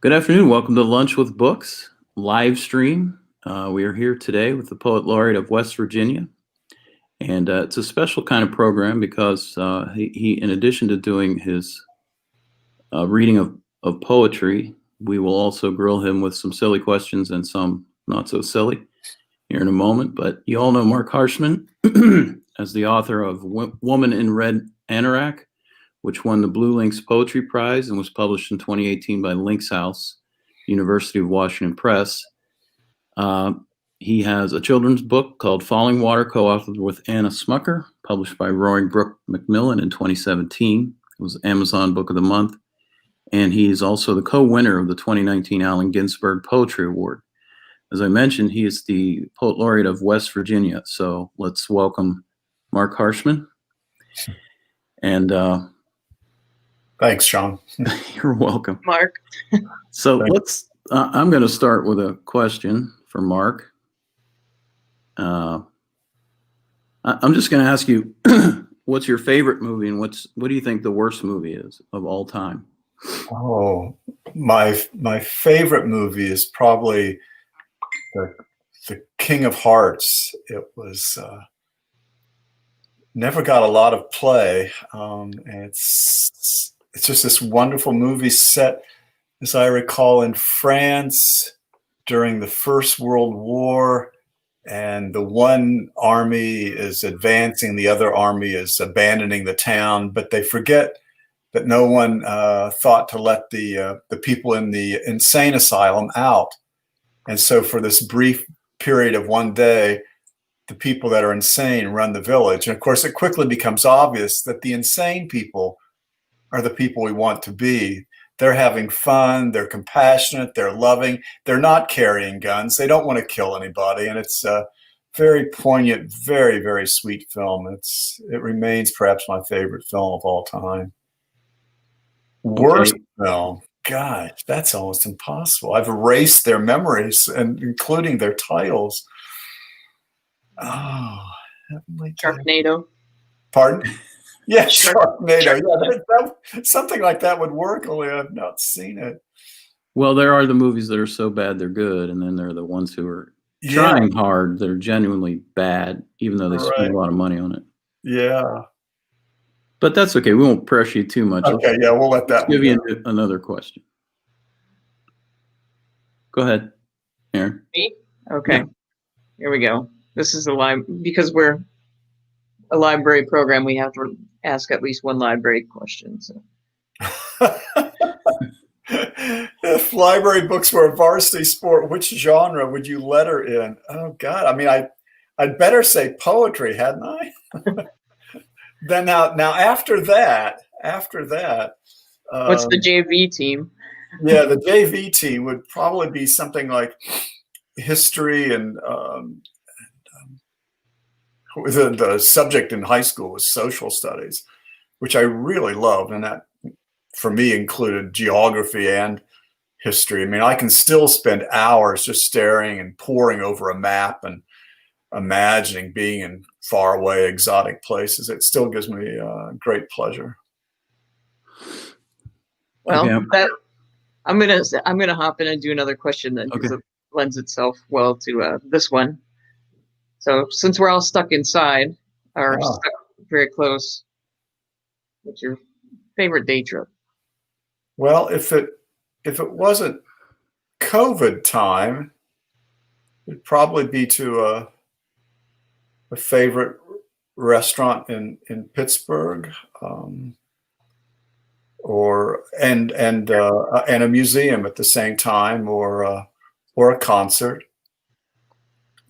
Good afternoon. Welcome to Lunch with Books live stream. We are here today with the Poet Laureate of West Virginia. And it's a special kind of program because he in addition to doing his reading of poetry, we will also grill him with some silly questions and some not so silly here in a moment. But you all know Marc Harshman as the author of Woman in Red Anorak, which won the Blue Lynx Poetry Prize and was published in 2018 by Lynx House, University of Washington Press. He has a children's book called Falling Water, co-authored with Anna Smucker, published by Roaring Brook Macmillan in 2017. It was Amazon Book of the Month. And he's also the co-winner of the 2019 Allen Ginsberg Poetry Award. As I mentioned, he is the Poet Laureate of West Virginia. So let's welcome Marc Harshman. And thanks, Sean. You're welcome, Mark. So I'm going to start with a question for Marc. I'm just going to ask you, what's your favorite movie and what do you think the worst movie is of all time? Oh, my favorite movie is probably the King of Hearts. It was never got a lot of play. And it's just this wonderful movie set, as I recall, in France during the First World War, and the one army is advancing, the other army is abandoning the town, but they forget that no one thought to let the people in the insane asylum out. And so for this brief period of one day, the people that are insane run the village. And of course, it quickly becomes obvious that the insane people are the people we want to be. They're having fun, they're compassionate, they're loving, they're not carrying guns, they don't want to kill anybody. And it's a very poignant, very, very sweet film. It remains perhaps my favorite film of all time. Worst film, gosh, that's almost impossible. I've erased their memories, and including their titles. Oh, Sharknado. Pardon? Yeah, Sharknado. Yeah, something like that would work, only I've not seen it. Well, there are the movies that are so bad they're good, and then there are the ones who are trying hard that are genuinely bad, even though they spend a lot of money on it. Yeah. But that's okay. We won't pressure you too much. Okay, yeah, we'll let that give you another question. Go ahead, Erin. Me? Okay. Yeah. Here we go. This is because we're a library program, we have to ask at least one library question. So. If library books were a varsity sport, which genre would you letter in? Oh God, I mean, I'd better say poetry, hadn't I? Then now after that, what's the JV team? Yeah, the JV team would probably be something like history, and the subject in high school was social studies, which I really loved, and that for me included geography and history. I mean, I can still spend hours just staring and poring over a map and imagining being in faraway exotic places. It still gives me great pleasure. Well, I'm gonna hop in and do another question then, because it lends itself well to this one. So since we're all stuck inside, or stuck very close, what's your favorite day trip? Well, if it wasn't COVID time, it'd probably be to a favorite restaurant in Pittsburgh, or a museum at the same time, or a concert.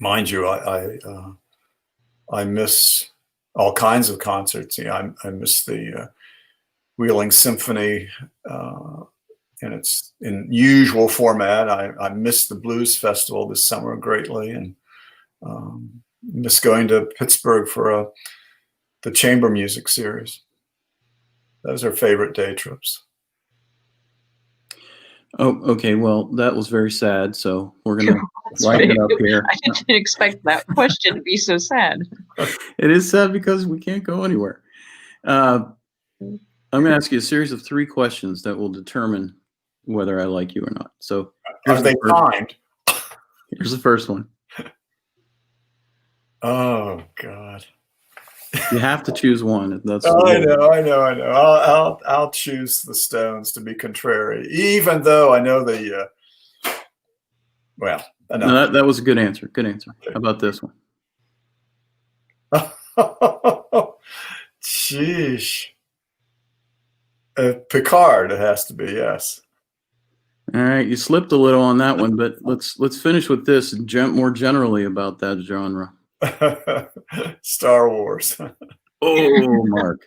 Mind you, I miss all kinds of concerts. I miss the Wheeling Symphony in its usual format. I miss the Blues Festival this summer greatly, and miss going to Pittsburgh for the chamber music series. Those are favorite day trips. Oh, okay. Well, that was very sad. So we're going to wipe it up here. I didn't expect that question to be so sad. It is sad because we can't go anywhere. I'm going to ask you a series of 3 questions that will determine whether I like you or not. So Are they kind? Here's the first one. Oh God. You have to choose one. That's I know. I'll choose the Stones to be contrary, even though I know the. Well, no, that was a good answer. Good answer. How about this one? Sheesh. Picard, it has to be, yes. All right, you slipped a little on that one, but let's finish with this and more generally about that genre. Star Wars. Oh, Mark.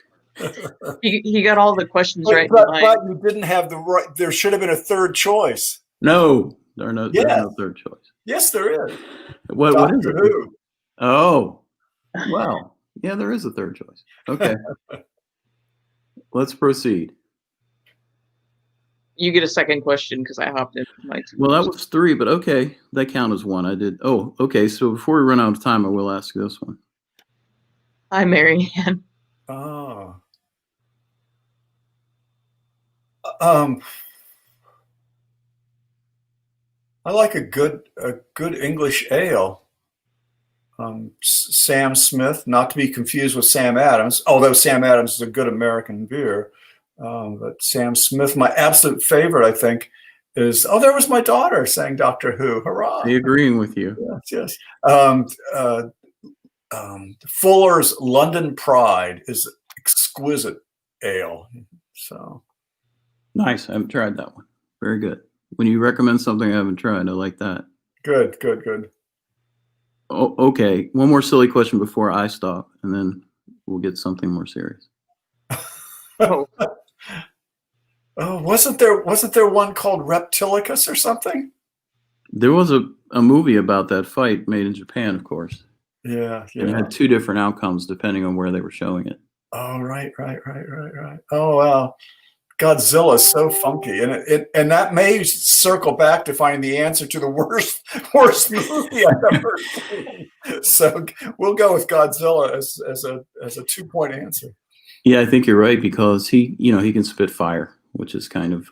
He got all the questions right. But you didn't have the right. There should have been a third choice. No, there's no third choice. Yes, there is. What is it? Who? Oh, well, yeah, there is a third choice. Okay. Let's proceed. You get a second question because I hopped in. Well, that was 3, but okay, that count as 1. I did. Oh, okay. So before we run out of time, I will ask this one. Hi, Marianne. Oh. I like a good English ale. Sam Smith, not to be confused with Sam Adams, although Sam Adams is a good American beer. But Sam Smith, my absolute favorite, I think, is there was my daughter saying Doctor Who. Hurrah! Agreeing with you. Yes. Fuller's London Pride is exquisite ale. So nice. I haven't tried that one. Very good. When you recommend something I haven't tried, I like that. Good. Oh, okay. One more silly question before I stop, and then we'll get something more serious. Wasn't there one called Reptilicus or something? There was a movie about that fight made in Japan, of course. Yeah. And it had 2 different outcomes depending on where they were showing it. Oh, right. Oh, wow. Godzilla is so funky, and that may circle back to finding the answer to the worst movie I've ever seen. So we'll go with Godzilla as a 2-point answer. Yeah, I think you're right because he can spit fire, which is kind of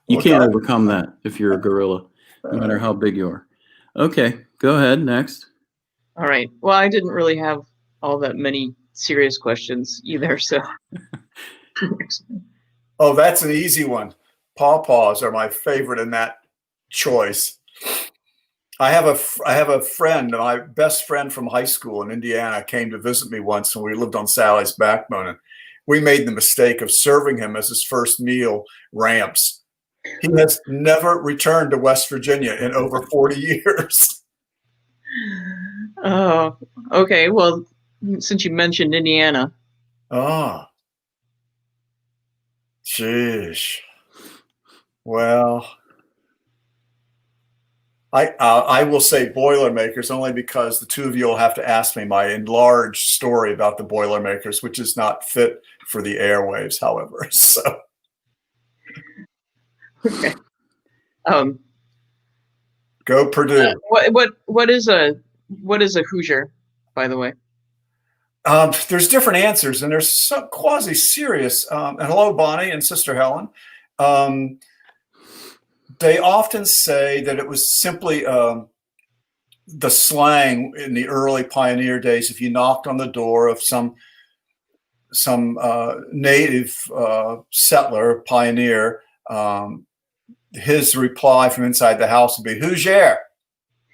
you can't overcome that if you're a gorilla, no matter how big you are. Okay, go ahead. Next. All right. Well, I didn't really have all that many serious questions either, so. Oh, that's an easy one. Pawpaws are my favorite in that choice. I have a friend, my best friend from high school in Indiana, came to visit me once when we lived on Sally's Backbone, and we made the mistake of serving him as his first meal ramps. He has never returned to West Virginia in over 40 years. Oh, okay. Well, since you mentioned Indiana. Ah. Sheesh. Well, I will say Boilermakers only because the two of you will have to ask me my enlarged story about the Boilermakers, which is not fit for the airwaves, however. So. Okay. Go Purdue. What is a Hoosier, by the way? There's different answers, and there's some quasi-serious. And hello, Bonnie and Sister Helen. They often say that it was simply the slang in the early pioneer days. If you knocked on the door of some native settler, pioneer, his reply from inside the house would be "Hoosier,"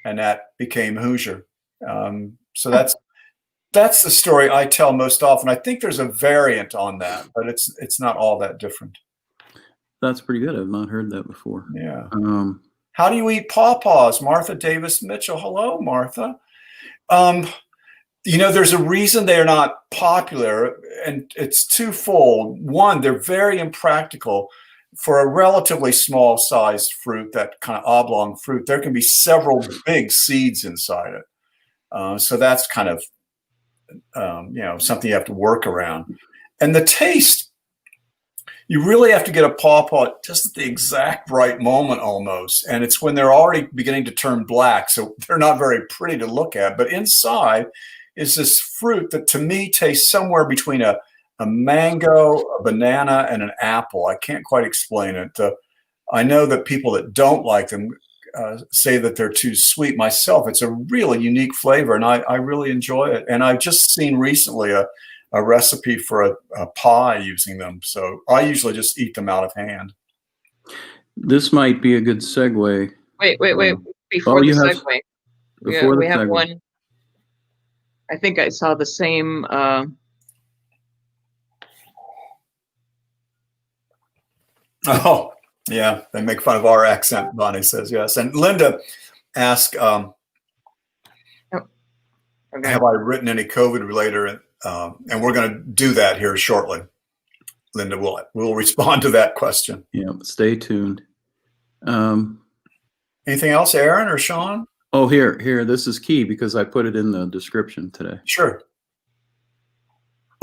and that became Hoosier. So that's the story I tell most often. I think there's a variant on that, but it's not all that different. That's pretty good. I've not heard that before. Yeah. How do you eat pawpaws? Martha Davis Mitchell. Hello, Martha. There's a reason they're not popular, and it's twofold. One, they're very impractical. For a relatively small sized fruit, that kind of oblong fruit, there can be several big seeds inside it. So that's kind of something you have to work around. And the taste, you really have to get a pawpaw just at the exact right moment almost. And it's when they're already beginning to turn black. So they're not very pretty to look at. But inside is this fruit that to me tastes somewhere between a a mango, a banana, and an apple. I can't quite explain it. I know that people that don't like them say that they're too sweet. Myself, it's a really unique flavor, and I really enjoy it. And I've just seen recently a recipe for a pie using them. So I usually just eat them out of hand. This might be a good segue. Wait. Before the segue, we have segue. one. I think I saw the same. Oh, yeah. They make fun of our accent, Bonnie says, yes. And Linda asked, Okay. have I written any COVID-related? And we're going to do that here shortly. Linda, we'll respond to that question. Yeah, stay tuned. Anything else, Erin or Sean? Oh, here. This is key because I put it in the description today. Sure.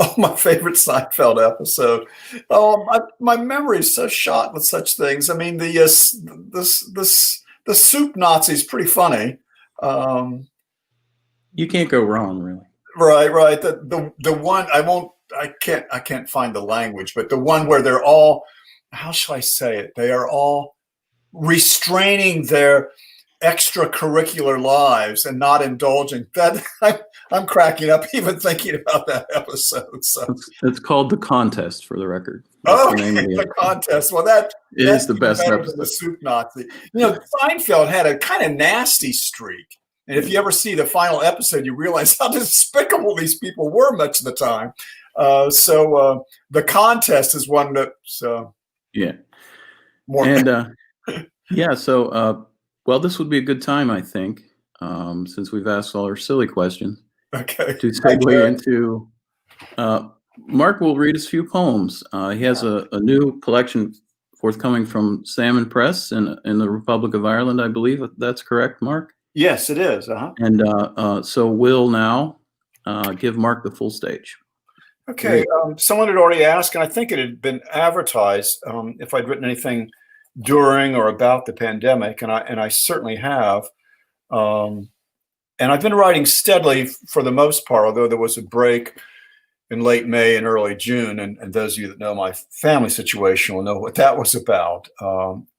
Oh, my favorite Seinfeld episode. Oh, my memory is so shot with such things. I mean, the soup Nazi is pretty funny. You can't go wrong, really. Right. The one I can't find the language, but the one where they're all, how shall I say it? They are all restraining their extracurricular lives and not indulging. That I'm cracking up even thinking about that episode. So it's called The Contest, for the record. That's the Contest. Well, that's the best episode. Than the soup Nazi. Seinfeld had a kind of nasty streak. And if you ever see the final episode, you realize how despicable these people were much of the time. So The Contest is one that's more. And so this would be a good time, I think, since we've asked all our silly questions. Okay. To segue into, Marc will read us a few poems. He has a new collection forthcoming from Salmon Press in the Republic of Ireland, I believe. That's correct, Marc? Yes, it is. And so we'll now give Marc the full stage. Okay. Someone had already asked, and I think it had been advertised, if I'd written anything during or about the pandemic, and I certainly have. And I've been writing steadily for the most part, although there was a break in late May and early June. And those of you that know my family situation will know what that was about.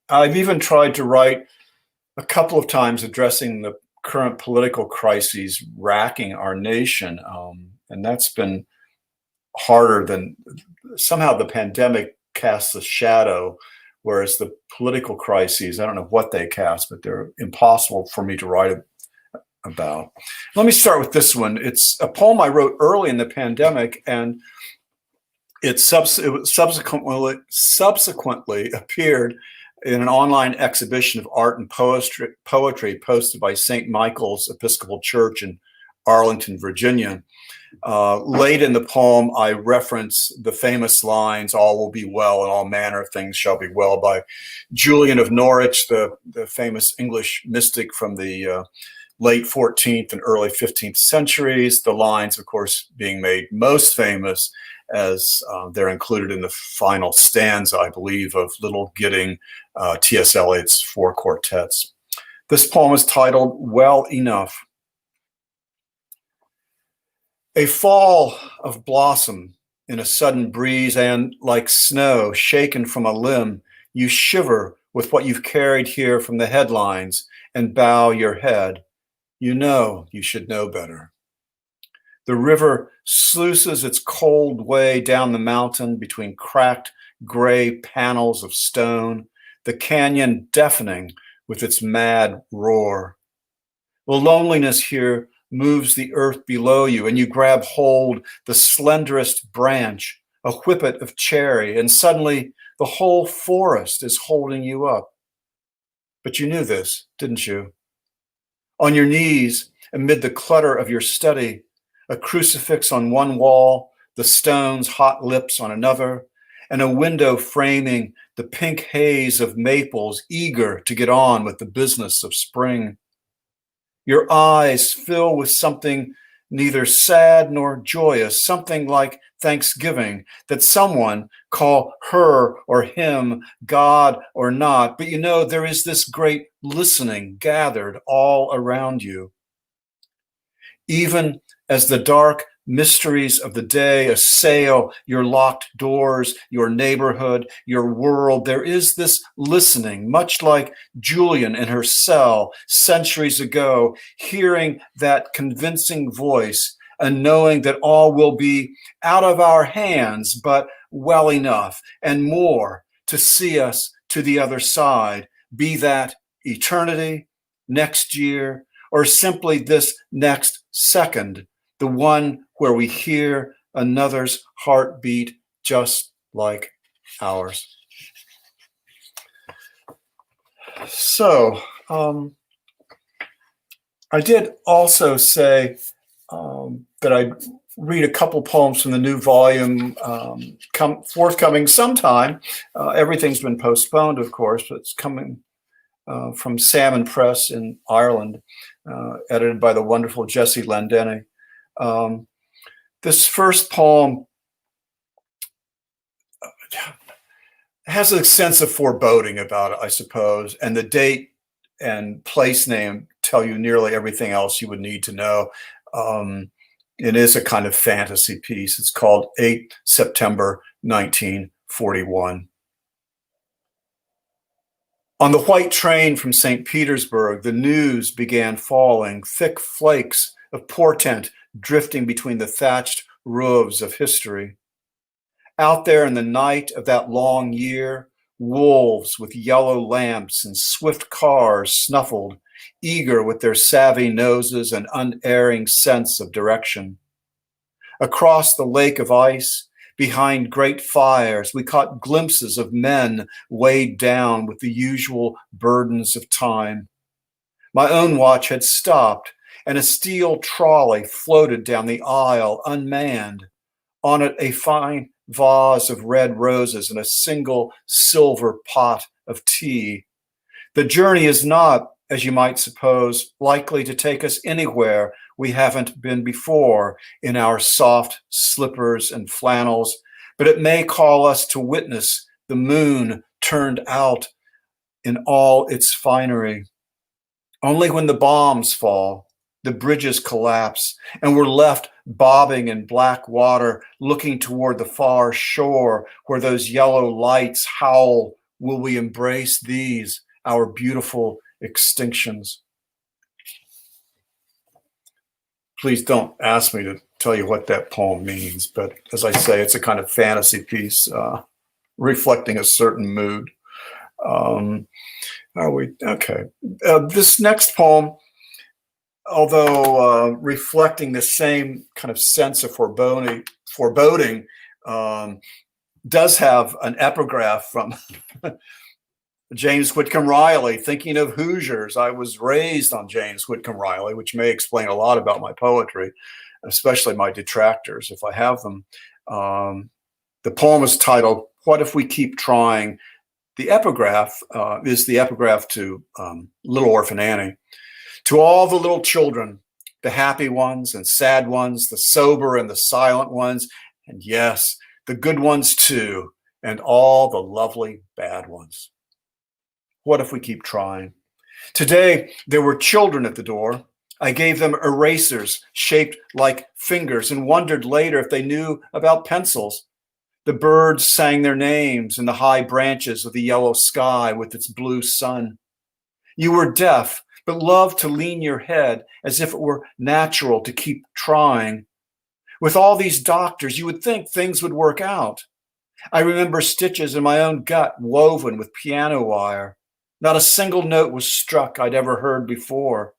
I've even tried to write a couple of times addressing the current political crises racking our nation. And that's been harder than somehow the pandemic casts a shadow, whereas the political crises, I don't know what they cast, but they're impossible for me to write about. Let me start with this one. It's a poem I wrote early in the pandemic, and it subsequently appeared in an online exhibition of art and poetry posted by St. Michael's Episcopal Church in Arlington, Virginia. Late in the poem, I reference the famous lines, "All will be well and all manner of things shall be well," by Julian of Norwich, the famous English mystic from the late 14th and early 15th centuries. The lines, of course, being made most famous as they're included in the final stanza, I believe, of Little Gidding, T.S. Eliot's Four Quartets. This poem is titled "Well Enough." A fall of blossom in a sudden breeze, and like snow shaken from a limb, you shiver with what you've carried here from the headlines and bow your head. You know you should know better. The river sluices its cold way down the mountain between cracked gray panels of stone, the canyon deafening with its mad roar. Well, loneliness here moves the earth below you, and you grab hold the slenderest branch, a whippet of cherry, and suddenly the whole forest is holding you up. But you knew this, didn't you? On your knees, amid the clutter of your study, a crucifix on one wall, the stone's hot lips on another, and a window framing the pink haze of maples eager to get on with the business of spring. Your eyes fill with something neither sad nor joyous, something like thanksgiving that someone, call her or him, God or not, but you know there is this great listening gathered all around you. Even as the dark mysteries of the day assail your locked doors, your neighborhood, your world, there is this listening, much like Julian in her cell centuries ago, hearing that convincing voice and knowing that all will be out of our hands, but well enough and more to see us to the other side, be that eternity, next year, or simply this next second, the one where we hear another's heartbeat just like ours. So, I did also say that I'd read a couple poems from the new volume forthcoming sometime. Everything's been postponed, of course, but it's coming from Salmon Press in Ireland, edited by the wonderful Jessie Landeni. This first poem has a sense of foreboding about it, I suppose, and the date and place name tell you nearly everything else you would need to know. It is a kind of fantasy piece. It's called 8 September 1941. On the white train from St. Petersburg, the news began falling, thick flakes of portent drifting between the thatched roofs of history. Out there in the night of that long year, wolves with yellow lamps and swift cars snuffled, eager with their savvy noses and unerring sense of direction. Across the lake of ice, behind great fires, we caught glimpses of men weighed down with the usual burdens of time. My own watch had stopped, and a steel trolley floated down the aisle unmanned. On it, a fine vase of red roses and a single silver pot of tea. The journey is not, as you might suppose, likely to take us anywhere we haven't been before in our soft slippers and flannels, but it may call us to witness the moon turned out in all its finery. Only when the bombs fall, the bridges collapse, and we're left bobbing in black water, looking toward the far shore where those yellow lights howl, will we embrace these, our beautiful extinctions. Please don't ask me to tell you what that poem means, but as I say, it's a kind of fantasy piece reflecting a certain mood. Are we okay? This next poem, although reflecting the same kind of sense of foreboding, does have an epigraph from James Whitcomb Riley, thinking of Hoosiers. I was raised on James Whitcomb Riley, which may explain a lot about my poetry, especially my detractors, if I have them. The poem is titled, What If We Keep Trying? The epigraph is the epigraph to Little Orphan Annie. To all the little children, the happy ones and sad ones, the sober and the silent ones, and yes, the good ones too, and all the lovely bad ones. What if we keep trying? Today, there were children at the door. I gave them erasers shaped like fingers and wondered later if they knew about pencils. The birds sang their names in the high branches of the yellow sky with its blue sun. You were deaf, but loved to lean your head as if it were natural to keep trying. With all these doctors, you would think things would work out. I remember stitches in my own gut woven with piano wire. Not a single note was struck I'd ever heard before.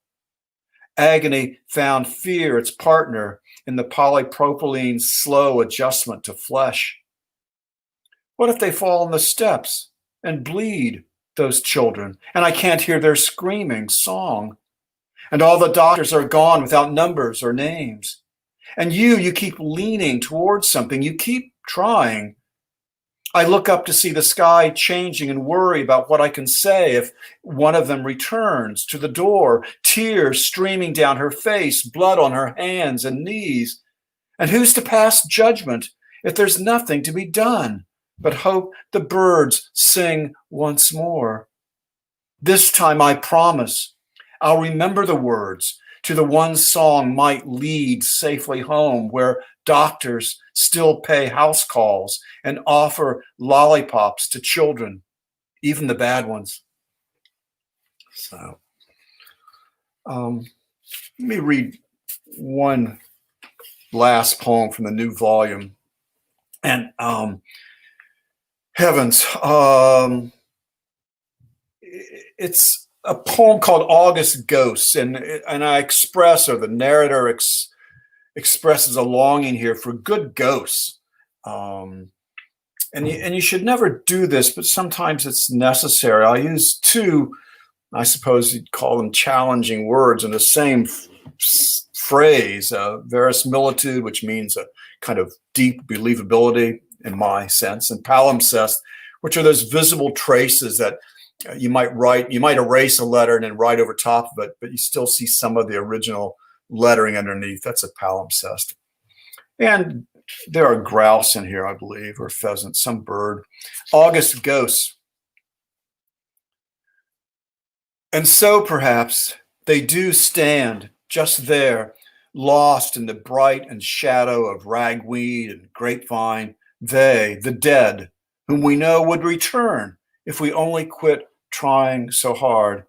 Agony found fear its partner in the polypropylene's slow adjustment to flesh. What if they fall on the steps and bleed, those children, and I can't hear their screaming song? And all the doctors are gone without numbers or names. And you keep leaning towards something. You keep trying. I look up to see the sky changing and worry about what I can say if one of them returns to the door, tears streaming down her face, blood on her hands and knees. And who's to pass judgment if there's nothing to be done but hope the birds sing once more? This time I promise I'll remember the words to the one song might lead safely home, where doctors still pay house calls and offer lollipops to children, even the bad ones. So, let me read one last poem from the new volume. And heavens, it's a poem called August Ghosts, and I express, or the narrator expresses a longing here for good ghosts. And you should never do this, but sometimes it's necessary. I'll use two, I suppose you'd call them challenging words in the same phrase, verisimilitude, which means a kind of deep believability in my sense, and palimpsest, which are those visible traces that you might erase a letter and then write over top of it, but you still see some of the original lettering underneath. That's a palimpsest. And there are grouse in here, I believe, or pheasant, some bird. August Ghosts. And so perhaps they do stand just there, lost in the bright and shadow of ragweed and grapevine, they, the dead, whom we know would return if we only quit trying so hard.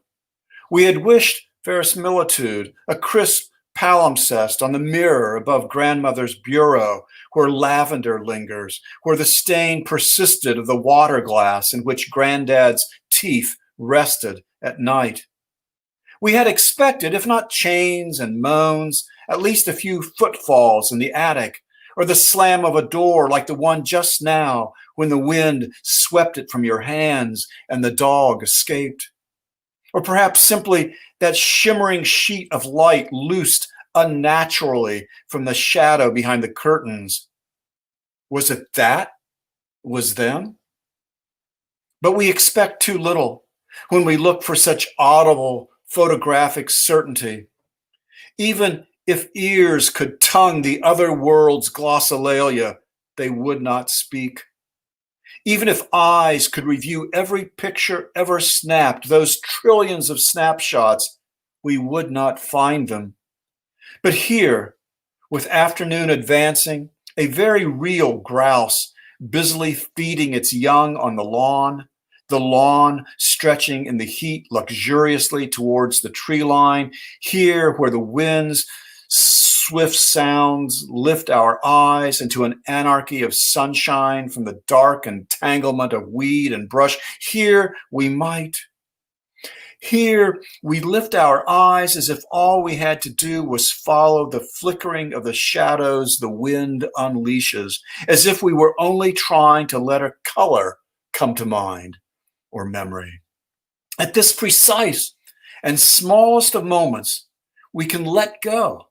We had wished verisimilitude, a crisp palimpsest on the mirror above grandmother's bureau, where lavender lingers, where the stain persisted of the water glass in which granddad's teeth rested at night. We had expected, if not chains and moans, at least a few footfalls in the attic, or the slam of a door like the one just now when the wind swept it from your hands and the dog escaped. Or perhaps simply that shimmering sheet of light loosed unnaturally from the shadow behind the curtains. Was it that was them? But we expect too little when we look for such audible photographic certainty. Even if ears could tongue the other world's glossolalia, they would not speak. Even if eyes could review every picture ever snapped, those trillions of snapshots, we would not find them. But here, with afternoon advancing, a very real grouse busily feeding its young on the lawn stretching in the heat luxuriously towards the tree line, here where the wind's swift sounds lift our eyes into an anarchy of sunshine from the dark entanglement of weed and brush. Here we lift our eyes as if all we had to do was follow the flickering of the shadows the wind unleashes, as if we were only trying to let a color come to mind or memory. At this precise and smallest of moments, we can let go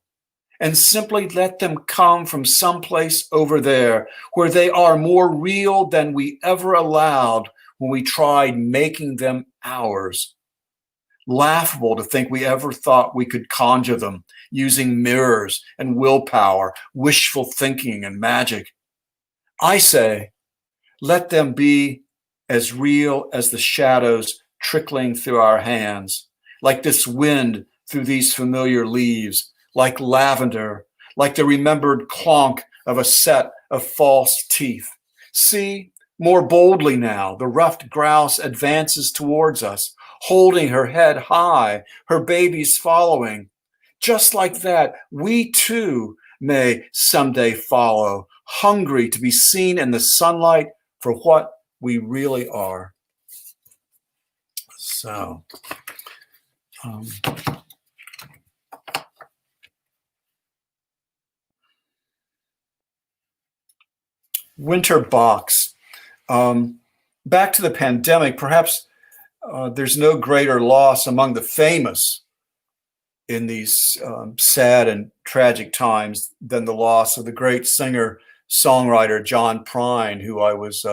and simply let them come from someplace over there where they are more real than we ever allowed when we tried making them ours. Laughable to think we ever thought we could conjure them using mirrors and willpower, wishful thinking and magic. I say, let them be as real as the shadows trickling through our hands, like this wind through these familiar leaves, like lavender, like the remembered clonk of a set of false teeth. See, more boldly now, the ruffed grouse advances towards us, holding her head high, her babies following. Just like that, we too may someday follow, hungry to be seen in the sunlight for what we really are. So, winter box. Back to the pandemic, perhaps there's no greater loss among the famous in these sad and tragic times than the loss of the great singer-songwriter John Prine, who I was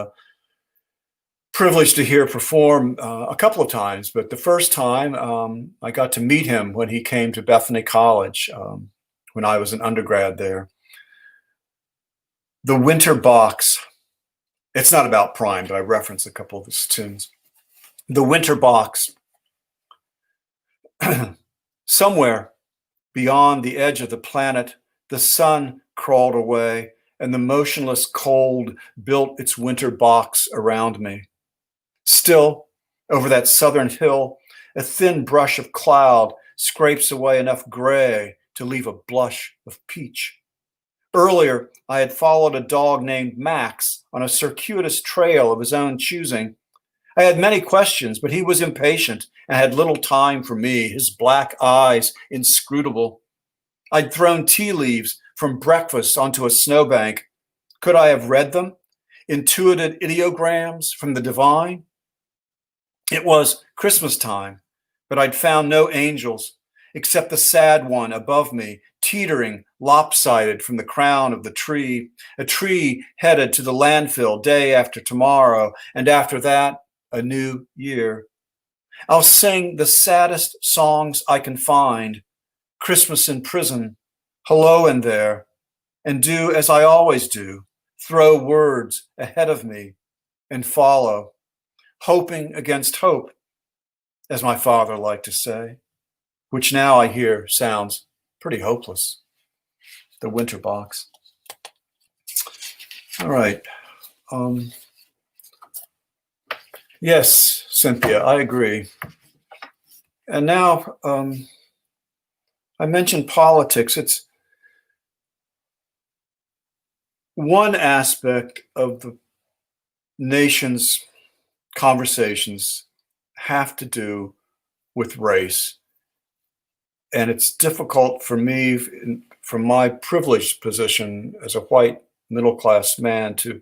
privileged to hear perform a couple of times. But the first time I got to meet him when he came to Bethany College when I was an undergrad there. The Winter Box. It's not about Prine, but I reference a couple of his tunes. The Winter Box. Somewhere Beyond the edge of the planet, the sun crawled away, and the motionless cold built its winter box around me. Still, over that southern hill, a thin brush of cloud scrapes away enough gray to leave a blush of peach. Earlier, I had followed a dog named Max on a circuitous trail of his own choosing. I had many questions, but he was impatient and had little time for me, his black eyes inscrutable. I'd thrown tea leaves from breakfast onto a snowbank. Could I have read them? Intuited ideograms from the divine? It was Christmas time, but I'd found no angels, except the sad one above me, teetering lopsided from the crown of the tree, a tree headed to the landfill day after tomorrow, and after that, a new year. I'll sing the saddest songs I can find, Christmas in prison, hello in there, and do as I always do, throw words ahead of me and follow, hoping against hope, as my father liked to say, which now I hear sounds pretty hopeless. The winter box. All right. Yes, Cynthia, I agree. And now I mentioned politics. It's one aspect of the nation's conversations have to do with race. And it's difficult for me, from my privileged position as a white middle-class man, to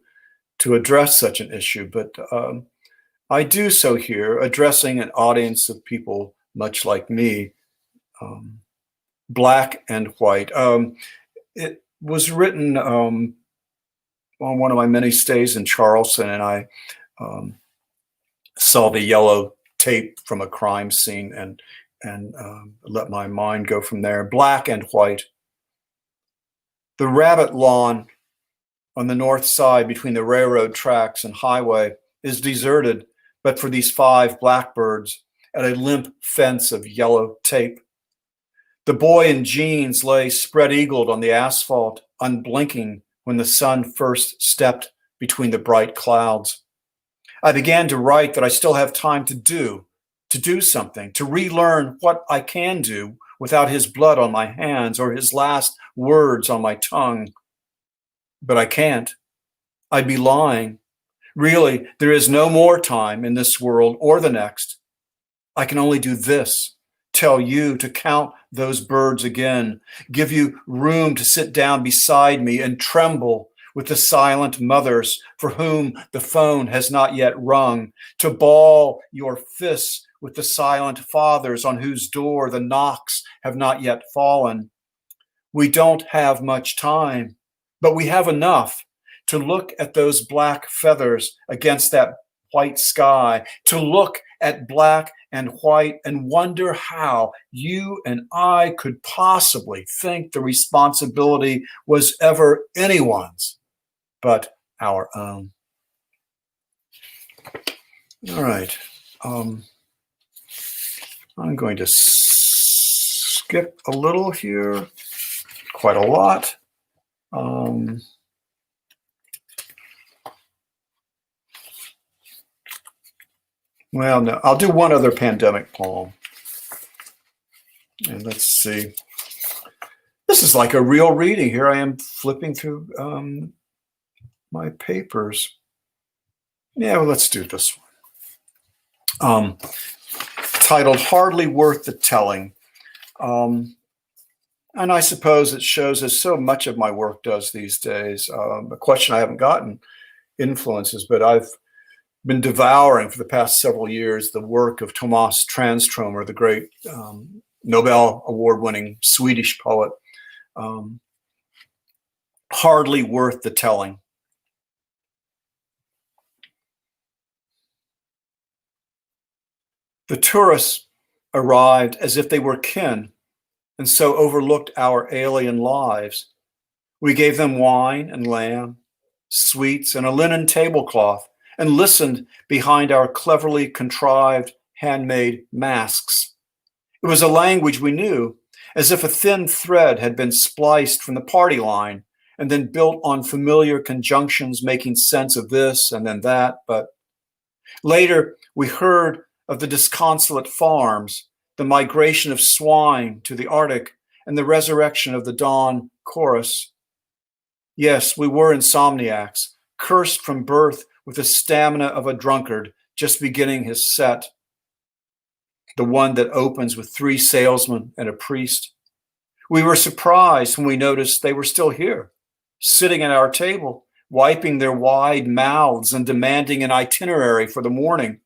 address such an issue. But I do so here, addressing an audience of people much like me, black and white. It was written on one of my many stays in Charleston, and I saw the yellow tape from a crime scene and let my mind go from there. Black and white. The rabbit lawn on the north side between the railroad tracks and highway is deserted, but for these 5 blackbirds at a limp fence of yellow tape. The boy in jeans lay spread-eagled on the asphalt, unblinking when the sun first stepped between the bright clouds. I began to write that I still have time to do something, to relearn what I can do without his blood on my hands or his last words on my tongue. But I can't. I'd be lying. Really, there is no more time in this world or the next. I can only do this, tell you to count those birds again, give you room to sit down beside me and tremble with the silent mothers for whom the phone has not yet rung, to ball your fists with the silent fathers on whose door the knocks have not yet fallen. We don't have much time, but we have enough to look at those black feathers against that white sky, to look at black and white and wonder how you and I could possibly think the responsibility was ever anyone's but our own. All right. I'm going to skip a little here, quite a lot. Well, no, I'll do one other pandemic poem. And let's see. This is like a real reading. Here I am flipping through my papers. Yeah, well, let's do this one. Titled Hardly Worth the Telling. And I suppose it shows, as so much of my work does these days, a question I haven't gotten influences, but I've been devouring for the past several years the work of Tomas Tranströmer, the great Nobel Award-winning Swedish poet. Hardly worth the telling. The tourists arrived as if they were kin, and so overlooked our alien lives. We gave them wine and lamb, sweets and a linen tablecloth, and listened behind our cleverly contrived handmade masks. It was a language we knew, as if a thin thread had been spliced from the party line and then built on familiar conjunctions making sense of this and then that. But later we heard of the disconsolate farms, the migration of swine to the Arctic, and the resurrection of the dawn chorus. Yes, we were insomniacs, cursed from birth with the stamina of a drunkard just beginning his set, the one that opens with 3 salesmen and a priest. We were surprised when we noticed they were still here, sitting at our table, wiping their wide mouths and demanding an itinerary for the morning.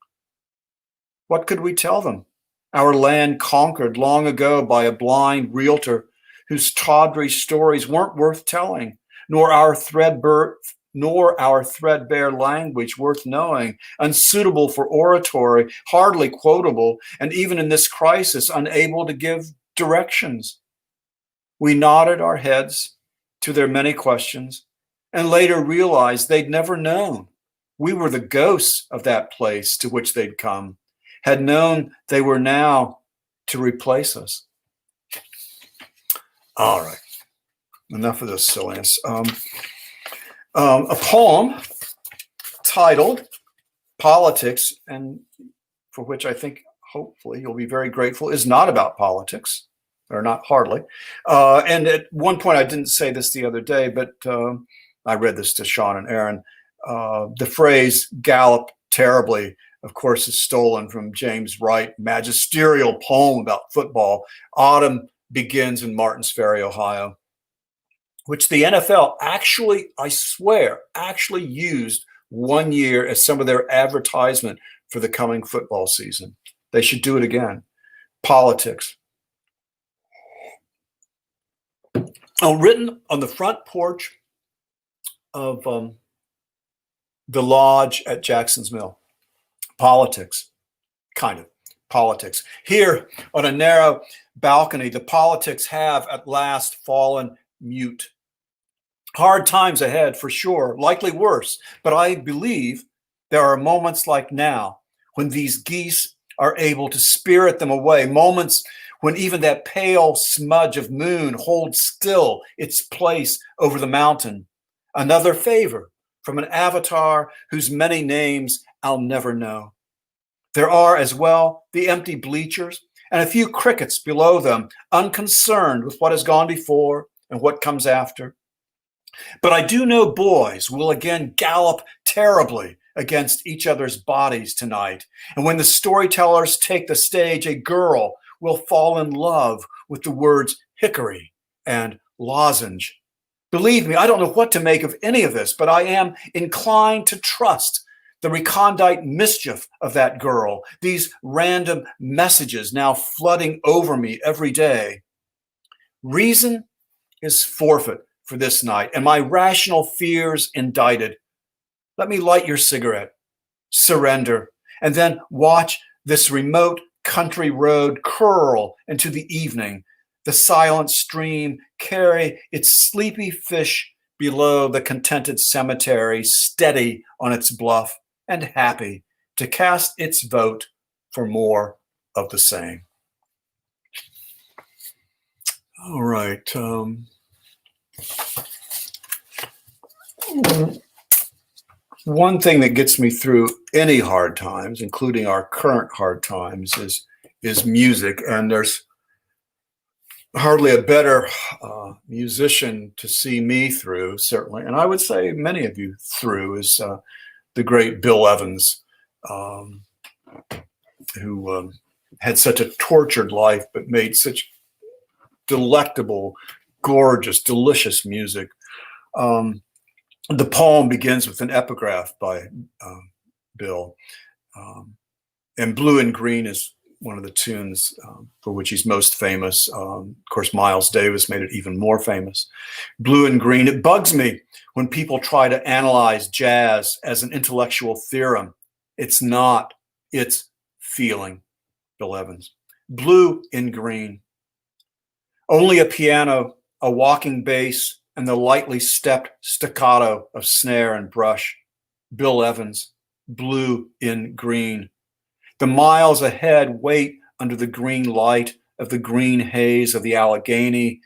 What could we tell them? Our land conquered long ago by a blind realtor whose tawdry stories weren't worth telling, nor our threadbare language worth knowing, unsuitable for oratory, hardly quotable, and even in this crisis, unable to give directions. We nodded our heads to their many questions and later realized they'd never known. We were the ghosts of that place to which they'd come, had known they were now to replace us. All right, enough of this silliness. A poem titled Politics, and for which I think hopefully you'll be very grateful, is not about politics, or not hardly. And at one point, I didn't say this the other day, but I read this to Sean and Erin. The phrase "gallop terribly," of course, is stolen from James Wright's magisterial poem about football, Autumn Begins in Martins Ferry, Ohio, which the NFL actually, I swear, actually used one year as some of their advertisement for the coming football season. They should do it again. Politics. Written on the front porch of the lodge at Jackson's Mill. Politics, kind of, politics. Here on a narrow balcony, the politics have at last fallen mute. Hard times ahead for sure, likely worse, but I believe there are moments like now when these geese are able to spirit them away, moments when even that pale smudge of moon holds still its place over the mountain. Another favor from an avatar whose many names I'll never know. There are as well the empty bleachers and a few crickets below them, unconcerned with what has gone before and what comes after. But I do know boys will again gallop terribly against each other's bodies tonight. And when the storytellers take the stage, a girl will fall in love with the words hickory and lozenge. Believe me, I don't know what to make of any of this, but I am inclined to trust the recondite mischief of that girl, these random messages now flooding over me every day. Reason is forfeit for this night, and my rational fears indicted. Let me light your cigarette, surrender, and then watch this remote country road curl into the evening, the silent stream carry its sleepy fish below the contented cemetery, steady on its bluff and happy to cast its vote for more of the same. All right. One thing that gets me through any hard times, including our current hard times, is music. And there's hardly a better musician to see me through, certainly, and I would say many of you through, is the great Bill Evans, who had such a tortured life, but made such delectable, gorgeous, delicious music. The poem begins with an epigraph by Bill, and Blue and Green is one of the tunes for which he's most famous. Of course, Miles Davis made it even more famous. Blue and Green. It bugs me when people try to analyze jazz as an intellectual theorem. It's not. It's feeling. Bill Evans. Blue and Green. Only a piano, a walking bass, and the lightly stepped staccato of snare and brush. Bill Evans. Blue in Green. The miles ahead wait under the green light of the green haze of the Alleghenies.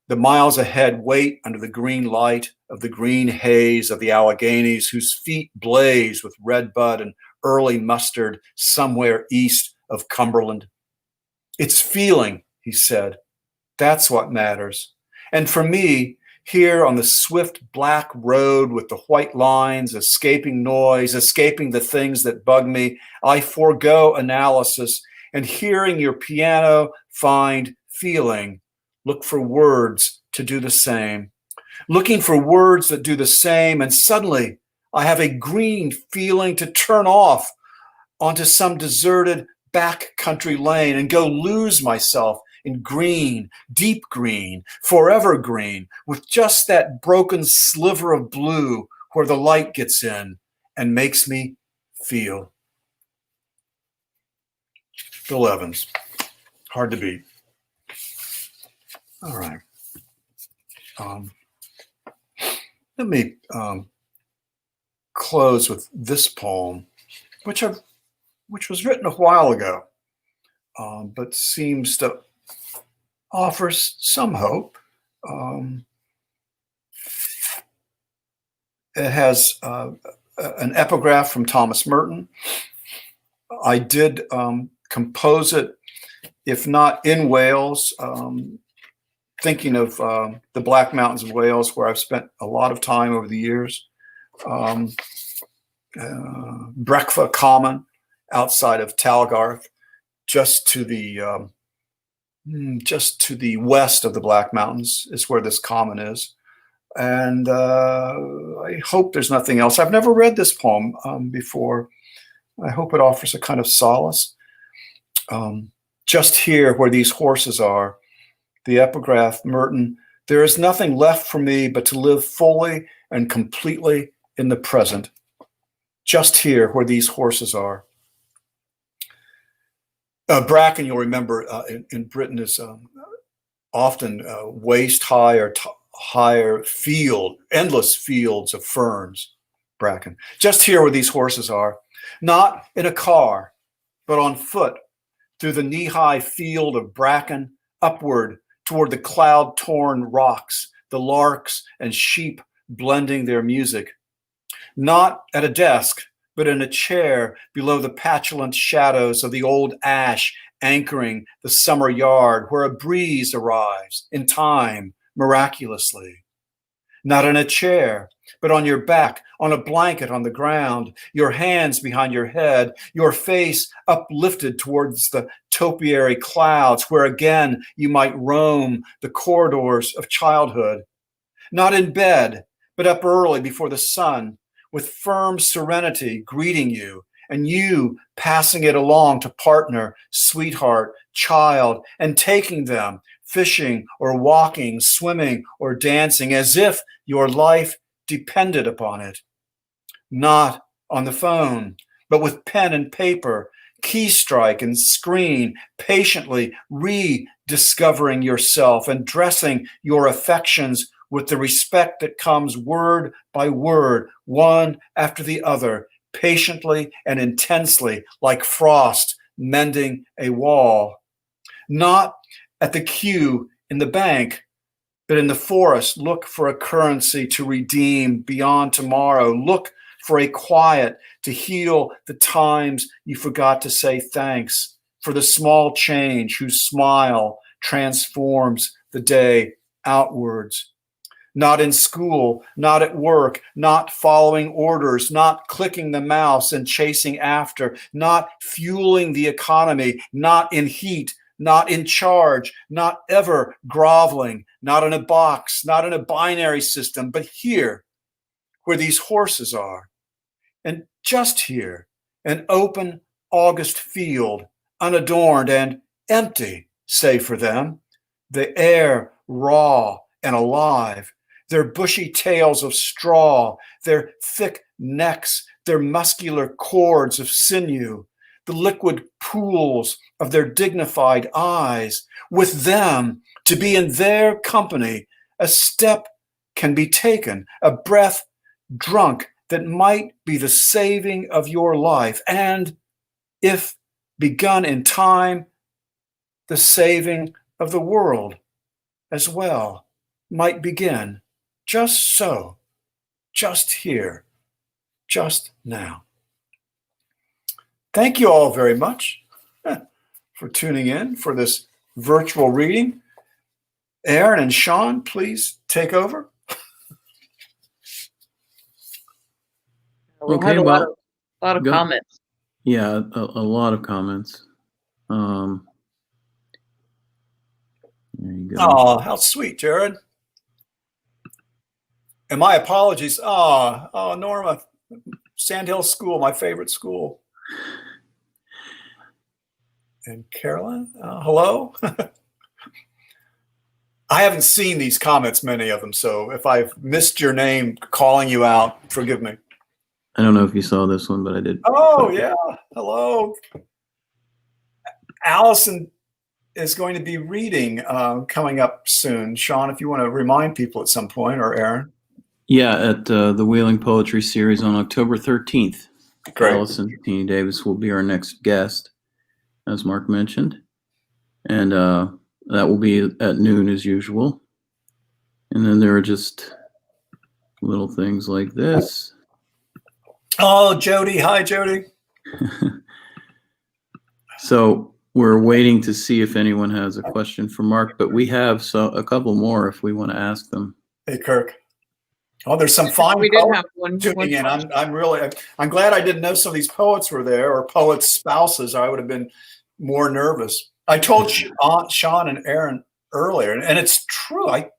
The miles ahead wait under the green light of the green haze of the Alleghenies, whose feet blaze with redbud and early mustard somewhere east of Cumberland. It's feeling, he said. That's what matters. And for me, here on the swift black road with the white lines, escaping noise, escaping the things that bug me, I forego analysis and hearing your piano find feeling. Look for words to do the same. Looking for words that do the same, and suddenly I have a green feeling to turn off onto some deserted backcountry lane and go lose myself in green, deep green, forever green, with just that broken sliver of blue where the light gets in and makes me feel. Bill Evans, hard to beat. All right. Let me close with this poem, which was written a while ago, but seems to offer some hope. It has an epigraph from Thomas Merton. I did compose it, if not in Wales, thinking of the Black Mountains of Wales, where I've spent a lot of time over the years. Brecfa Common, outside of Talgarth, just to the west of the Black Mountains is where this common is. And I hope there's nothing else. I've never read this poem before. I hope it offers a kind of solace. Just here where these horses are, the epigraph, Merton, there is nothing left for me but to live fully and completely in the present. Just here where these horses are. Bracken, you'll remember, in Britain is often waist high or higher field, endless fields of ferns, bracken. Just here where these horses are, not in a car, but on foot through the knee-high field of bracken, upward toward the cloud-torn rocks, the larks and sheep blending their music. Not at a desk, but in a chair below the petulant shadows of the old ash anchoring the summer yard, where a breeze arrives in time, miraculously. Not in a chair, but on your back, on a blanket on the ground, your hands behind your head, your face uplifted towards the topiary clouds, where again you might roam the corridors of childhood. Not in bed, but up early before the sun, with firm serenity greeting you, and you passing it along to partner, sweetheart, child, and taking them, fishing or walking, swimming or dancing, as if your life depended upon it. Not on the phone, but with pen and paper, key strike and screen, patiently rediscovering yourself and dressing your affections with the respect that comes word by word, one after the other, patiently and intensely, like frost mending a wall. Not at the queue in the bank, but in the forest, look for a currency to redeem beyond tomorrow. Look for a quiet to heal the times you forgot to say thanks, for the small change whose smile transforms the day outwards. Not in school, not at work, not following orders, not clicking the mouse and chasing after, not fueling the economy, not in heat, not in charge, not ever groveling, not in a box, not in a binary system, but here, where these horses are. And just here, an open August field, unadorned and empty, save for them, the air raw and alive, their bushy tails of straw, their thick necks, their muscular cords of sinew, the liquid pools of their dignified eyes. With them, to be in their company, a step can be taken, a breath drunk that might be the saving of your life. And if begun in time, the saving of the world as well might begin, just so, just here, just now. Thank you all very much for tuning in for this virtual reading. Erin and Sean, please take over. We had a lot of comments. Yeah, a lot of comments. There you go. Oh, how sweet, Jared. And my apologies. Oh, Norma, Sandhill School, my favorite school. And Carolyn, hello. I haven't seen these comments, many of them. So if I've missed your name calling you out, forgive me. I don't know if you saw this one, but I did. Oh, yeah. Hello. Allison is going to be reading coming up soon. Sean, if you want to remind people at some point, or Erin. Yeah, at the Wheeling Poetry Series on October 13th. Great. Allison Teeny Davis will be our next guest, as Mark mentioned. And that will be at noon as usual. And then there are just little things like this. Oh, Jody. Hi, Jody. So we're waiting to see if anyone has a question for Mark, but we have a couple more if we want to ask them. Hey, Kirk. Oh, there's some fine. We did have one tuning in. I'm glad I didn't know some of these poets were there, or poets' spouses. I would have been more nervous. I told Sean and Erin earlier, and it's true. I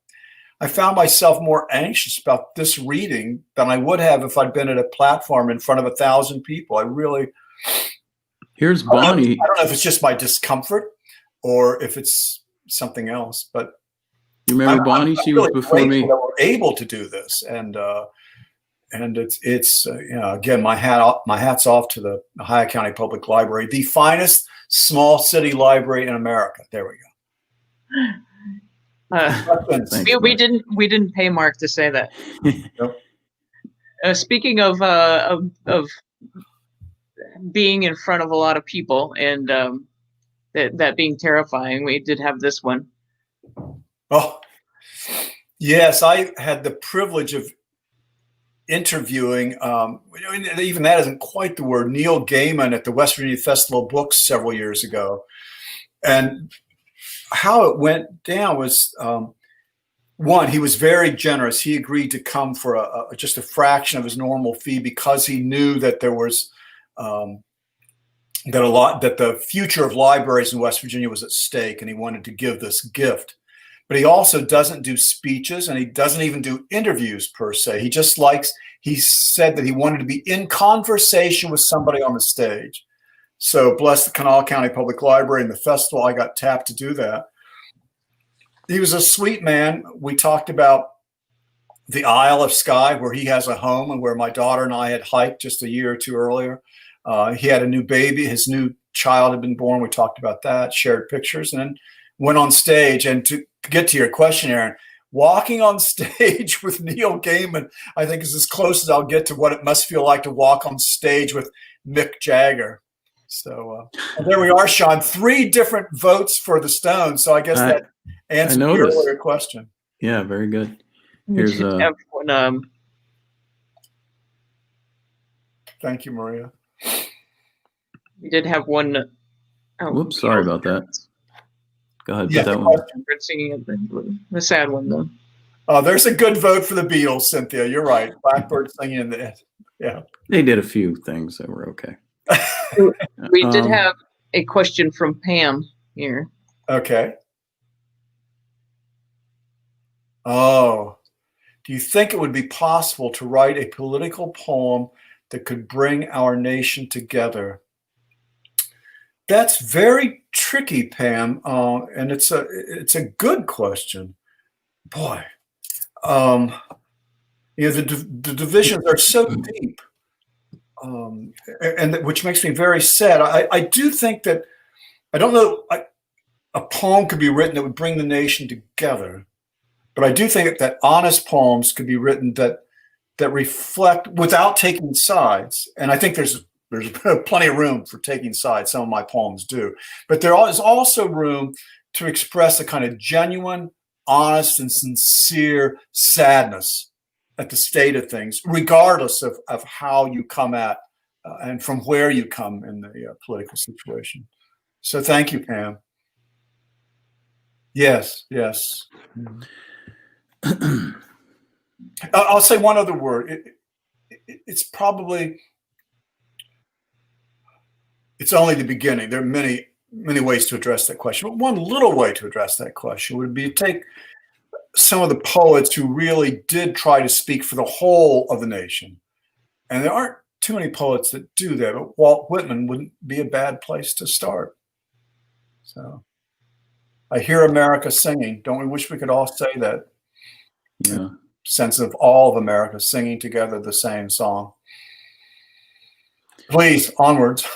found myself more anxious about this reading than I would have if I'd been at a platform in front of 1,000 people. Here's Bonnie. I don't know if it's just my discomfort or if it's something else, but you remember Bonnie? She was before me. That we're able to do this, and it's again, my hat's off to the Ohio County Public Library, the finest small city library in America. There we go. We didn't pay Mark to say that. Nope. Speaking of being in front of a lot of people and that being terrifying, we did have this one. Oh, yes, I had the privilege of interviewing, even that isn't quite the word, Neil Gaiman at the West Virginia Festival of Books several years ago. And how it went down was, one, he was very generous. He agreed to come for just a fraction of his normal fee because he knew that there was that the future of libraries in West Virginia was at stake, and he wanted to give this gift. But he also doesn't do speeches, and he doesn't even do interviews per se. He said that he wanted to be in conversation with somebody on the stage. So bless the Kanawha County Public Library and the festival, I got tapped to do that. He was a sweet man. We talked about the Isle of Skye, where he has a home and where my daughter and I had hiked just a year or two earlier. He had a new baby. His new child had been born. We talked about that, shared pictures, and then went on stage. And to get to your question, Erin, walking on stage with Neil Gaiman, I think is as close as I'll get to what it must feel like to walk on stage with Mick Jagger. So there we are, Sean. 3 different votes for the Stones. So I guess that answers your earlier question. Yeah, very good. Here's Thank you, Maria. We did have one. Whoops, sorry about that. Go ahead. Yeah, that one. Singing the sad one though. Oh, there's a good vote for the Beatles, Cynthia. You're right. Blackbird singing in the yeah. They did a few things that were okay. We did have a question from Pam here. Okay. Oh, do you think it would be possible to write a political poem that could bring our nation together? That's very tricky, Pam, and it's a good question. Boy, the divisions are so deep, and which makes me very sad. I do think that I don't know a poem could be written that would bring the nation together, but I do think that honest poems could be written that reflect without taking sides. And I think there's there's plenty of room for taking sides. Some of my poems do. But there is also room to express a kind of genuine, honest, and sincere sadness at the state of things, regardless of how you come at and from where you come in the political situation. So thank you, Pam. Yes, yes. I'll say one other word. It's probably, it's only the beginning. There are many, many ways to address that question. But one little way to address that question would be to take some of the poets who really did try to speak for the whole of the nation. And there aren't too many poets that do that, but Walt Whitman wouldn't be a bad place to start. So I hear America singing. Don't we wish we could all say that? Yeah. Sense of all of America singing together the same song. Please, onwards.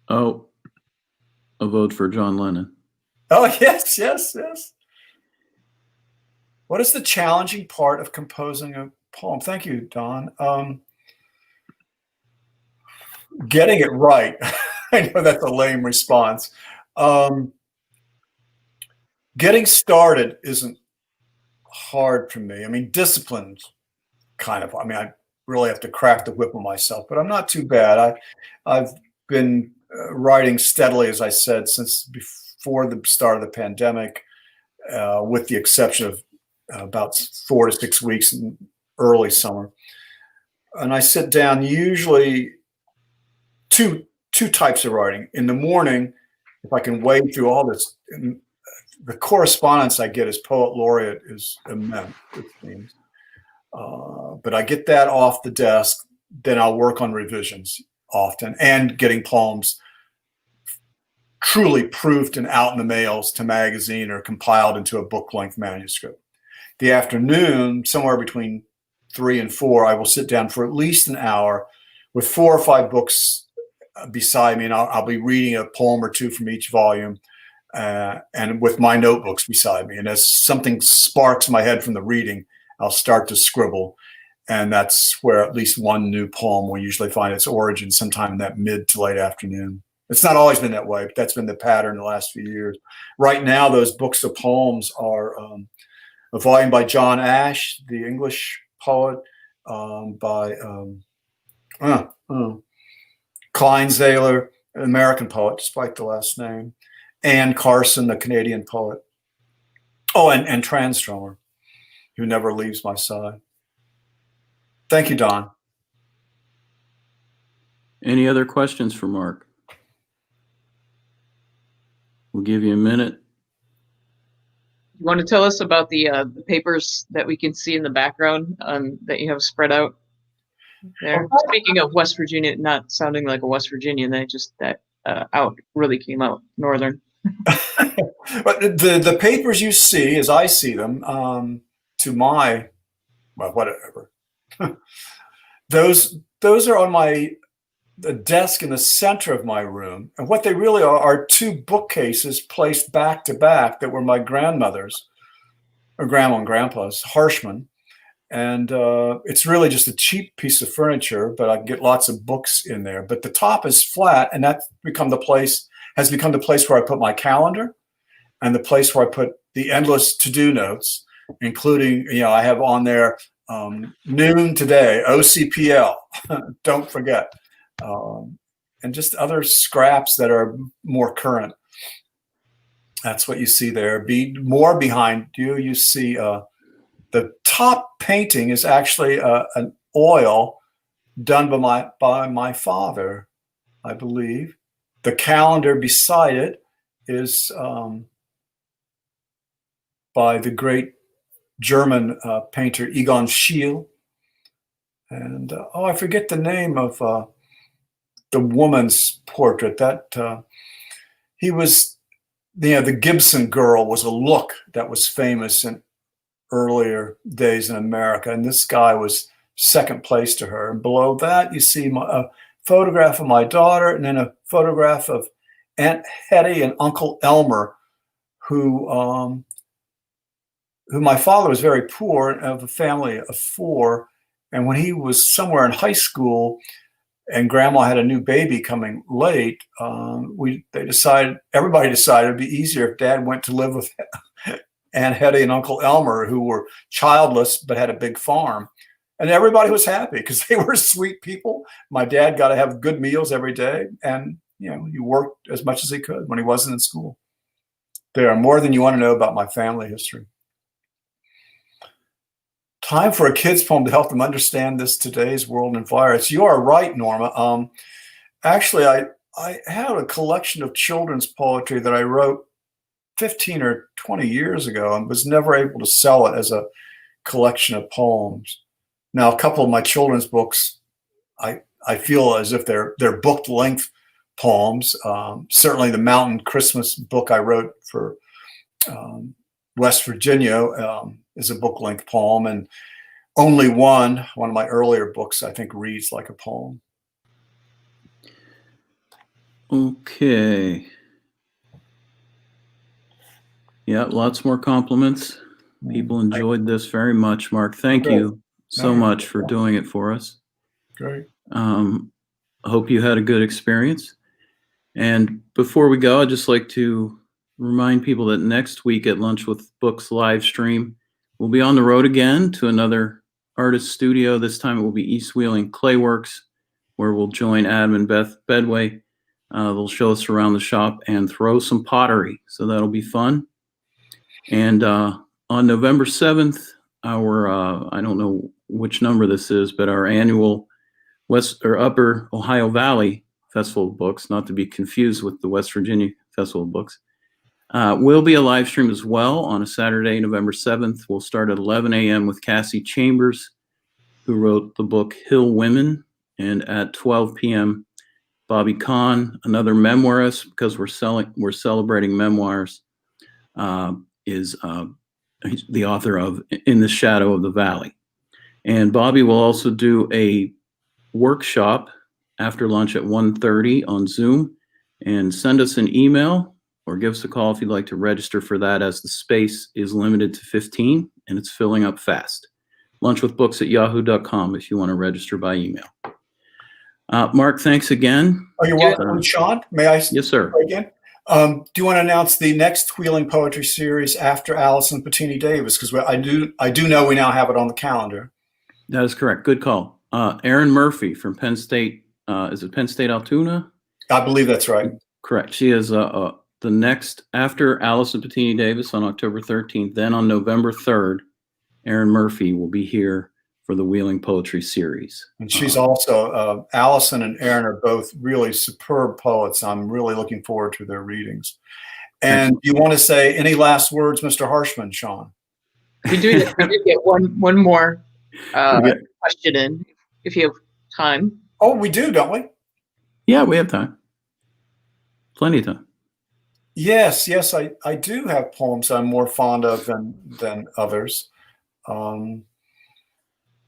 Oh, a vote for John Lennon. Oh, yes, yes, yes. What is the challenging part of composing a poem? Thank you, Don. Getting it right. I know that's a lame response. Getting started isn't hard for me. I mean, discipline's kind of, I mean, I really have to crack the whip on myself, but I'm not too bad. I've been writing steadily, as I said, since before the start of the pandemic, with the exception of about 4 to 6 weeks in early summer. And I sit down usually two types of writing. In the morning, if I can wade through all this, the correspondence I get as poet laureate is immense, it seems. But I get that off the desk, then I'll work on revisions often and getting poems truly proofed and out in the mails to magazine or compiled into a book-length manuscript. The afternoon, somewhere between 3 and 4, I will sit down for at least an hour with 4 or 5 books beside me, and I'll be reading a poem or two from each volume, and with my notebooks beside me. And as something sparks in my head from the reading, I'll start to scribble. And that's where at least one new poem will usually find its origin sometime in that mid to late afternoon. It's not always been that way, but that's been the pattern the last few years. Right now, those books of poems are a volume by John Ash, the English poet, by Kleinzahler, an American poet, despite the last name, Anne Carson, the Canadian poet. Oh, and Transtromer, who never leaves my side. Thank you, Don. Any other questions for Marc? We'll give you a minute. You want to tell us about the papers that we can see in the background that you have spread out there? Speaking of West Virginia, not sounding like a West Virginian, that out really came out northern. But the papers you see, as I see them, to my, well, whatever, those are on the desk in the center of my room. And what they really are 2 bookcases placed back to back that were my grandmother's, or grandma and grandpa's, Harshman. And it's really just a cheap piece of furniture, but I can get lots of books in there. But the top is flat, and that's has become the place where I put my calendar and the place where I put the endless to-do notes, including, I have on there noon today, OCPL, don't forget. And just other scraps that are more current. That's what you see there. More behind you, you see the top painting is actually an oil done by my father, I believe. The calendar beside it is by the great German painter Egon Schiele. And I forget the name of the woman's portrait. That he was, the Gibson girl was a look that was famous in earlier days in America, and this guy was second place to her. And below that, you see a photograph of my daughter, and then a photograph of Aunt Hetty and Uncle Elmer, who my father was very poor, of a family of 4. And when he was somewhere in high school, and Grandma had a new baby coming late, everybody decided it'd be easier if Dad went to live with Aunt Hetty and Uncle Elmer, who were childless but had a big farm. And everybody was happy because they were sweet people. My dad got to have good meals every day, and he worked as much as he could when he wasn't in school. There are more than you want to know about my family history. Time for a kid's poem to help them understand today's world and virus. You are right, Norma. Actually, I had a collection of children's poetry that I wrote 15 or 20 years ago and was never able to sell it as a collection of poems. Now, a couple of my children's books, I feel as if they're book length poems. Certainly the Mountain Christmas book I wrote for West Virginia is a book length poem, and Only one of my earlier books, I think, reads like a poem. Okay. Yeah, lots more compliments. People enjoyed this very much, Mark. Thank you so much for doing it for us. Great. I hope you had a good experience. And before we go, I'd just like to remind people that next week at Lunch with Books live stream, we'll be on the road again to another artist studio. This time it will be East Wheeling Clayworks, where we'll join Adam and Beth Bedway. They'll show us around the shop and throw some pottery. So that'll be fun. And on November 7th, our, I don't know which number this is, but our annual Upper Ohio Valley Festival of Books, not to be confused with the West Virginia Festival of Books, will be a live stream as well on a Saturday, November 7th. We'll start at 11 a.m. with Cassie Chambers, who wrote the book Hill Women, and at 12 p.m., Bobby Kahn, another memoirist, because we're celebrating memoirs, is the author of In the Shadow of the Valley. And Bobby will also do a workshop after lunch at 1:30 on Zoom, and send us an email or give us a call if you'd like to register for that, as the space is limited to 15 and it's filling up fast. lunchwithbooks@yahoo.com if you want to register by email. Mark, thanks again. Oh, you're welcome. Sean, may I? Yes, sir. Again? Do you want to announce the next Wheeling Poetry Series after Allison Patini Davis? Because I do know we now have it on the calendar. That is correct. Good call. Erin Murphy from Penn State. Is it Penn State Altoona? I believe that's right. Correct. She is the next after Allison Patini Davis on October 13th. Then on November 3rd, Erin Murphy will be here for the Wheeling Poetry Series. And she's also, Allison and Erin are both really superb poets. I'm really looking forward to their readings. And do you want to say any last words, Mr. Harshman, Sean? We did get one more question in, if you have time. Oh, we do, don't we? Yeah, we have time. Plenty of time. Yes, I do have poems I'm more fond of than others.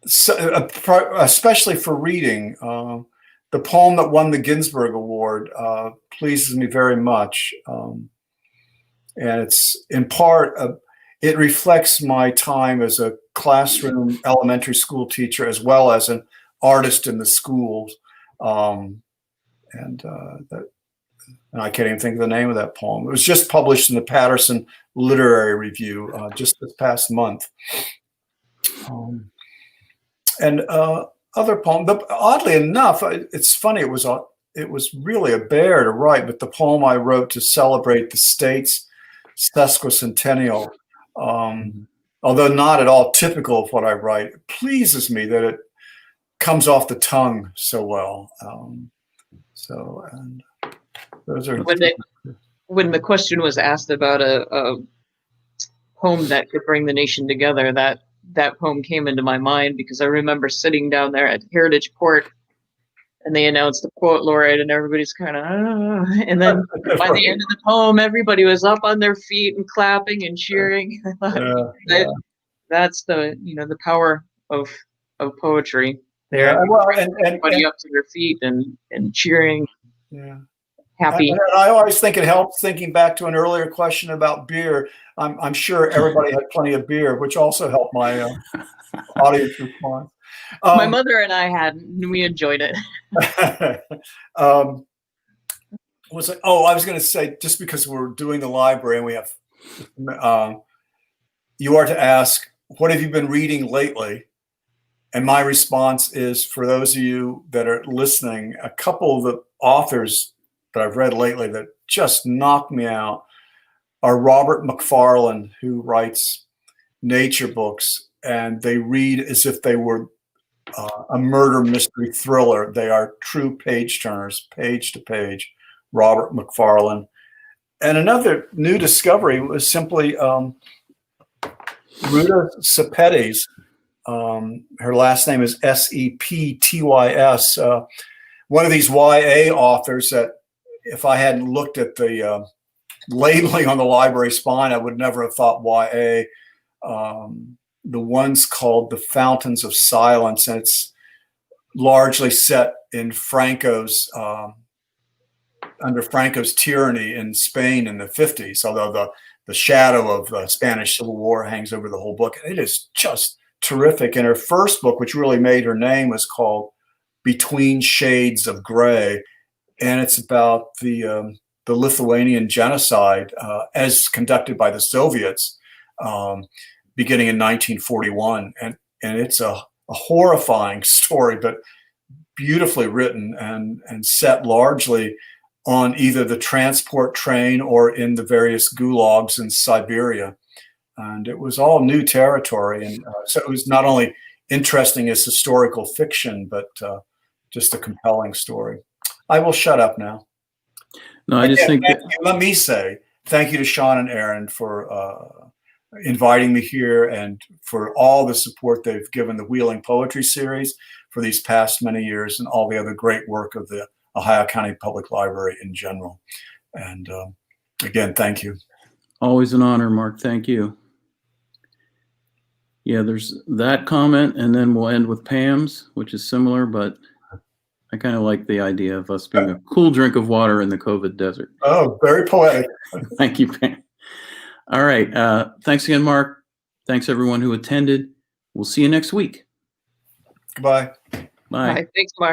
Especially for reading. The poem that won the Ginsberg Award pleases me very much. And it's in part, it reflects my time as a classroom elementary school teacher as well as an artist in the schools. And I can't even think of the name of that poem. It was just published in the Patterson Literary Review just this past month. And other poems, oddly enough, it's funny, it was really a bear to write, but the poem I wrote to celebrate the state's sesquicentennial, although not at all typical of what I write, it pleases me that it comes off the tongue so well. And those are when the question was asked about a poem that could bring the nation together, that poem came into my mind, because I remember sitting down there at Heritage Court and they announced the poet laureate and everybody's kind of, and then by the end of the poem, everybody was up on their feet and clapping and cheering. That's the power of poetry there. Yeah, well, everybody up to their feet and cheering. Yeah. Happy. I always think it helps, thinking back to an earlier question about beer. I'm sure everybody had plenty of beer, which also helped my audience response. My mother and I had, and we enjoyed it. I was going to say, just because we're doing the library and we have, you are to ask, what have you been reading lately? And my response is, for those of you that are listening, a couple of the authors that I've read lately that just knocked me out are Robert McFarlane, who writes nature books, and they read as if they were a murder mystery thriller. They are true page turners, page to page. Robert McFarlane. And another new discovery was simply Ruta Sepetys. Her last name is Septys. One of these YA authors that, if I hadn't looked at the labeling on the library spine, I would never have thought YA. The one's called The Fountains of Silence, and it's largely set in under Franco's tyranny in Spain in the 50s, although the shadow of the Spanish Civil War hangs over the whole book. It is just terrific. And her first book, which really made her name, was called Between Shades of Gray. And it's about the Lithuanian genocide as conducted by the Soviets beginning in 1941. And it's a horrifying story, but beautifully written and set largely on either the transport train or in the various gulags in Siberia. And it was all new territory. And so it was not only interesting as historical fiction, but just a compelling story. I will shut up now. No, I just think that, let me say thank you to Sean and Erin for inviting me here and for all the support they've given the Wheeling Poetry Series for these past many years, and all the other great work of the Ohio County Public Library in general. And again, thank you. always an honor, Mark. Thank you. Yeah, there's that comment, and then we'll end with Pam's, which is similar, but I kind of like the idea of us being a cool drink of water in the COVID desert. Oh, very poetic. Thank you, Pam. All right. Thanks again, Mark. Thanks, everyone who attended. We'll see you next week. Goodbye. Bye. Thanks, Mark.